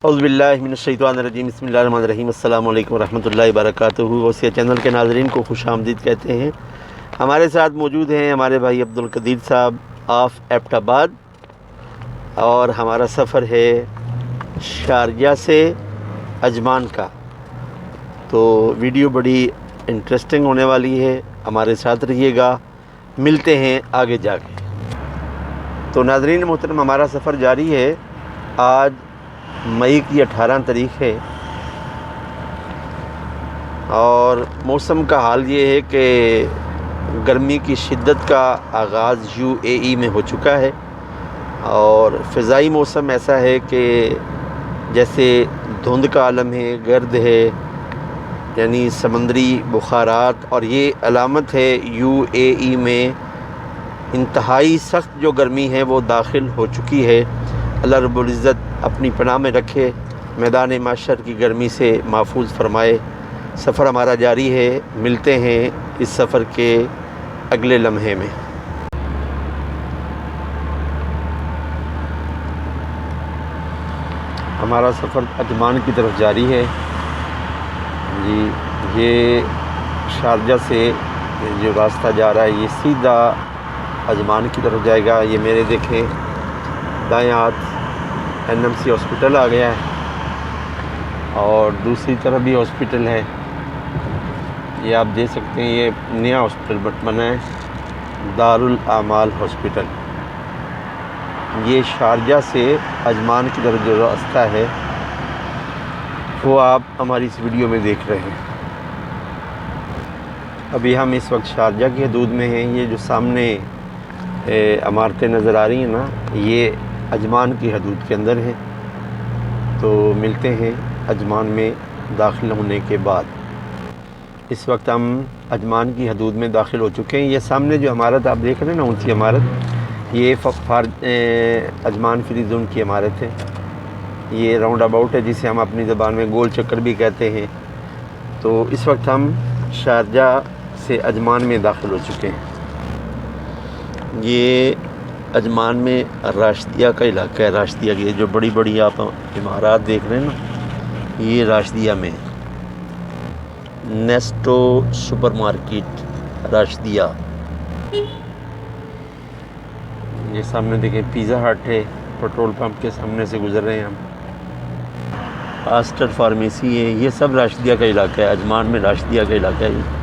औज़ुबिल्लाहिमिनश्शैतानिर्रजीम बिस्मिल्लाहिर्रहमानिर्रहीम अस्सलामु अलैकुम वरहमतुल्लाहि वबरकातुहू। गौसिया चैनल के नाज़रीन को खुशामदीद कहते हैं। हमारे साथ मौजूद हैं हमारे भाई अब्दुल कदीर साहब ऑफ एबटाबाद और हमारा सफ़र है शारजा से अजमान का। तो वीडियो बड़ी इंटरेस्टिंग होने वाली है, हमारे साथ रहिएगा। मिलते हैं आगे जाके। तो नाज़रीन मोहतरम, हमारा सफ़र जारी है। आज मई की 18 तारीख़ है और मौसम का हाल ये है कि गर्मी की शिद्दत का आगाज़ UAE में हो चुका है और फ़िज़ाई मौसम ऐसा है कि जैसे धुंध का आलम है, गर्द है, यानी समंदरी बुखारात। और ये अलामत है UAE में इंतहाई सख्त जो गर्मी है वो दाखिल हो चुकी है। अल्लाह रब्बुल इज़्ज़त अपनी पनाह में रखे, मैदान माशर की गर्मी से महफूज फरमाए। सफ़र हमारा जारी है, मिलते हैं इस सफ़र के अगले लम्हे में। हमारा सफ़र अजमान की तरफ जारी है जी। ये शारजा से जो रास्ता जा रहा है ये सीधा अजमान की तरफ जाएगा। ये मेरे देखें दाएं हाथ NMC हॉस्पिटल आ गया है और दूसरी तरफ भी हॉस्पिटल है। ये आप देख सकते हैं, ये नया हॉस्पिटल बना है, दारुल आमाल हॉस्पिटल। ये शारजा से अजमान की तरफ जो रास्ता है वो आप हमारी इस वीडियो में देख रहे हैं। अभी हम इस वक्त शारजा की हदूद में हैं। ये जो सामने इमारतें नज़र आ रही हैं ना, ये अजमान की हदूद के अंदर है। तो मिलते हैं अजमान में दाखिल होने के बाद। इस वक्त हम अजमान की हदूद में दाखिल हो चुके हैं। ये सामने जो इमारत आप देख रहे हैं ना, ऊंची इमारत, ये अजमान फ्री जोन की इमारत है। ये राउंड अबाउट है जिसे हम अपनी ज़बान में गोल चक्कर भी कहते हैं। तो इस वक्त हम शारजा से अजमान में दाखिल हो चुके हैं। ये अजमान में राशिदिया का इलाका है। राशिदिया की जो बड़ी बड़ी आप इमारत देख रहे हैं ना, ये राशिदिया में नेस्टो सुपरमार्केट राशिदिया। ये सामने देखें पिज़्ज़ा हट है, पेट्रोल पंप के सामने से गुजर रहे हैं हम। आस्टर फार्मेसी है। ये सब राशिदिया का इलाका है। अजमान में राशिदिया का इलाका है।